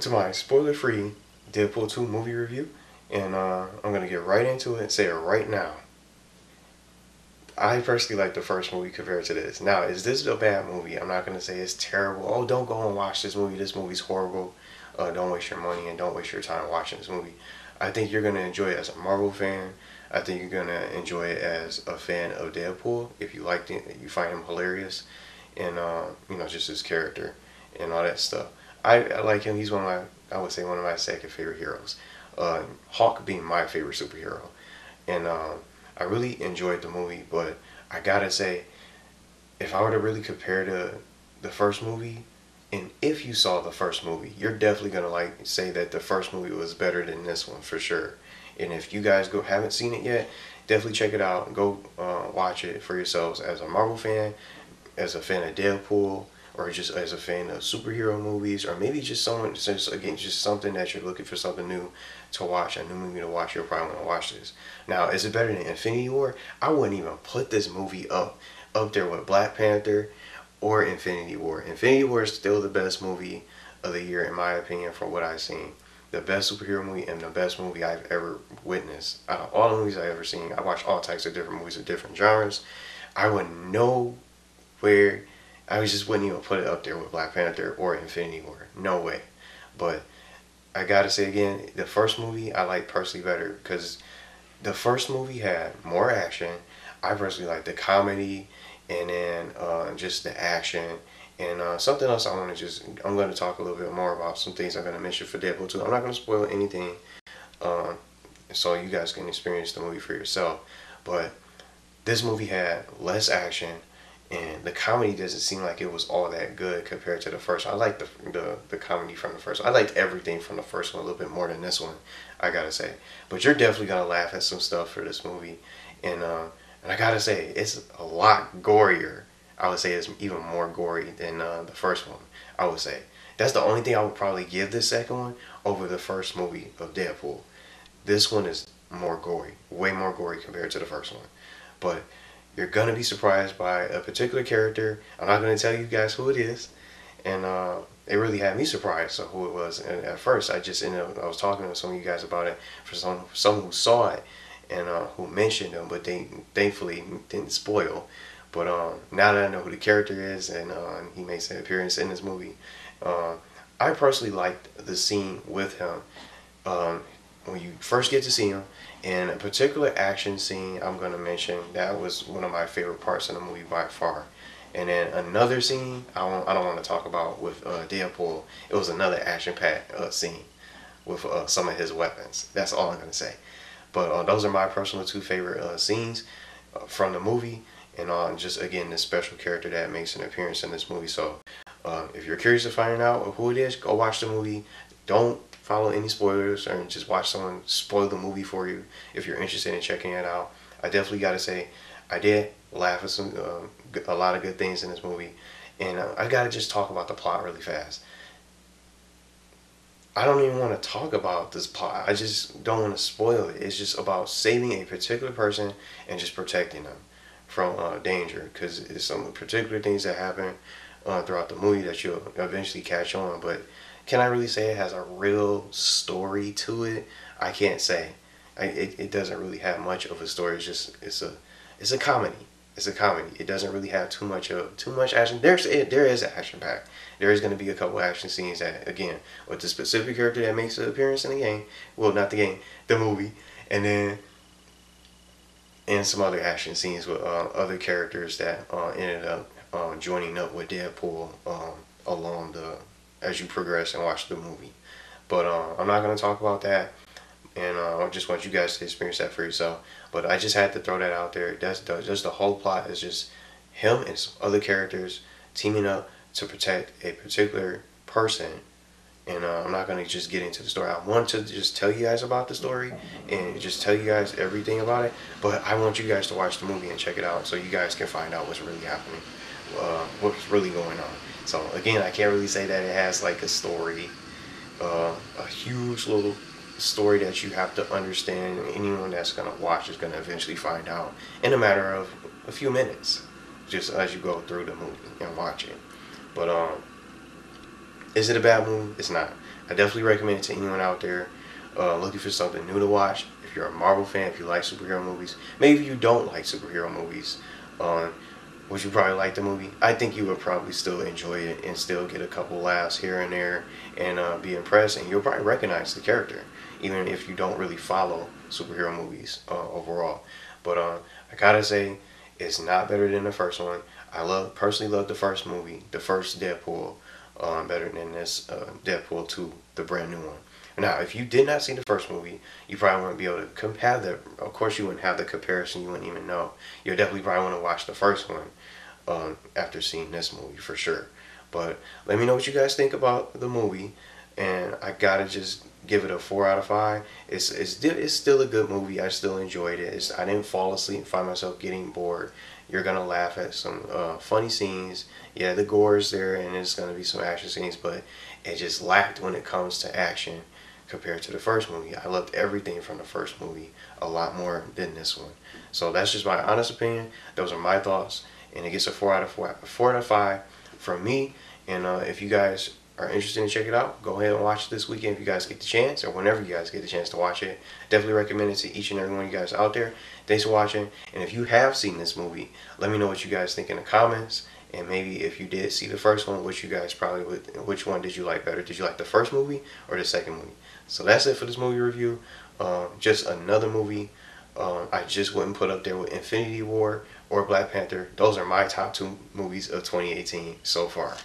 to my spoiler-free Deadpool 2 movie review, and I'm going to get right into it and say it right now. I personally like the first movie compared to this. Now, is this a bad movie? I'm not going to say it's terrible. Oh, don't go and watch this movie. This movie's horrible. Don't waste your money and don't waste your time watching this movie. I think you're going to enjoy it as a Marvel fan. I think you're going to enjoy it as a fan of Deadpool. If you like it, you find him hilarious. And, just his character and all that stuff. I like him. He's I would say one of my second favorite heroes. Hawk being my favorite superhero. And I really enjoyed the movie, but I gotta say, if I were to really compare the first movie, and if you saw the first movie, you're definitely gonna say that the first movie was better than this one for sure. And if you guys haven't seen it yet, definitely check it out and go watch it for yourselves as a Marvel fan, as a fan of Deadpool, or just as a fan of superhero movies, or maybe just just something that you're looking for something new to watch, a new movie to watch. You'll probably want to watch this. Now, is it better than Infinity War? I wouldn't even put this movie up there with Black Panther or Infinity War. Infinity War is still the best movie of the year, in my opinion, from what I've seen. The best superhero movie and the best movie I've ever witnessed. Out of all the movies I've ever seen, I watch all types of different movies of different genres. I wouldn't know where. I just wouldn't even put it up there with Black Panther or Infinity War. No way. But I gotta say again, the first movie I like personally better because the first movie had more action. I personally like the comedy and then just the action. And something else I'm going to talk a little bit more about some things I'm going to mention for Deadpool 2. I'm not going to spoil anything so you guys can experience the movie for yourself. But this movie had less action. And the comedy doesn't seem like it was all that good compared to the first one. I like the comedy from the first one. I liked everything from the first one a little bit more than this one, I gotta say. But you're definitely gonna laugh at some stuff for this movie. And I gotta say, it's a lot gorier. I would say it's even more gory than the first one, I would say. That's the only thing I would probably give this second one over the first movie of Deadpool. This one is more gory, way more gory compared to the first one. But you're going to be surprised by a particular character. I'm not going to tell you guys who it is. And it really had me surprised of who it was. And at first, I was talking to some of you guys about it for some who saw it and who mentioned them, but they thankfully didn't spoil. But now that I know who the character is and he makes an appearance in this movie, I personally liked the scene with him. When you first get to see him, and a particular action scene I'm going to mention, that was one of my favorite parts of the movie by far. And then another scene I don't want to talk about with Deadpool. It was another action-packed scene with some of his weapons. That's all I'm going to say. But those are my personal two favorite scenes from the movie, and just again this special character that makes an appearance in this movie. So if you're curious to find out who it is, go watch the movie. Don't follow any spoilers or just watch someone spoil the movie for you if you're interested in checking it out. I definitely got to say, I did laugh at a lot of good things in this movie. And I got to just talk about the plot really fast. I don't even want to talk about this plot. I just don't want to spoil it. It's just about saving a particular person and just protecting them from danger. Because it's some particular things that happen throughout the movie that you'll eventually catch on. But can I really say it has a real story to it? I can't say. It doesn't really have much of a story. It's a comedy. It's a comedy. It doesn't really have too much action. There is an action pack. There is going to be a couple action scenes that, again, with the specific character that makes an appearance in the game. Well, not the game, the movie, and some other action scenes with other characters that ended up joining up with Deadpool as you progress and watch the movie. But I'm not going to talk about that, and I just want you guys to experience that for yourself. But I just had to throw that out there. Just the whole plot is just him and some other characters teaming up to protect a particular person. And I'm not going to just get into the story. I want to just tell you guys about the story and just tell you guys everything about it. But I want you guys to watch the movie and check it out so you guys can find out what's really happening, what's really going on. So again, I can't really say that it has like a story, a huge little story that you have to understand. Anyone that's going to watch is going to eventually find out in a matter of a few minutes, just as you go through the movie and watch it. But Is it a bad movie? It's not. I definitely recommend it to anyone out there looking for something new to watch. If you're a Marvel fan, if you like superhero movies, maybe if you don't like superhero movies, would you probably like the movie? I think you would probably still enjoy it and still get a couple laughs here and there and be impressed, and you'll probably recognize the character, even if you don't really follow superhero movies overall. But I gotta say, it's not better than the first one. Personally love the first movie, the first Deadpool, better than this Deadpool 2, the brand new one. Now, if you did not see the first movie, you probably wouldn't be able to compare the. Of course, you wouldn't have the comparison. You wouldn't even know. You'll definitely probably want to watch the first one after seeing this movie for sure. But let me know what you guys think about the movie, and I gotta just give it a 4 out of 5. It's still a good movie. I still enjoyed it. I didn't fall asleep and find myself getting bored. You're gonna laugh at some funny scenes. Yeah, the gore is there, and there's gonna be some action scenes, but it just lacked when it comes to action compared to the first movie. I loved everything from the first movie a lot more than this one. So that's just my honest opinion. Those are my thoughts, and it gets a 4 out of 5 from me. And if you guys are interested in check it out, go ahead and watch it this weekend if you guys get the chance, or whenever you guys get the chance to watch it. Definitely recommend it to each and every one of you guys out there. Thanks for watching, and if you have seen this movie, let me know what you guys think in the comments. And maybe if you did see the first one, which one did you like better? Did you like the first movie or the second movie? So that's it for this movie review. Just another movie I just wouldn't put up there with Infinity War or Black Panther. Those are my top 2 movies of 2018 so far.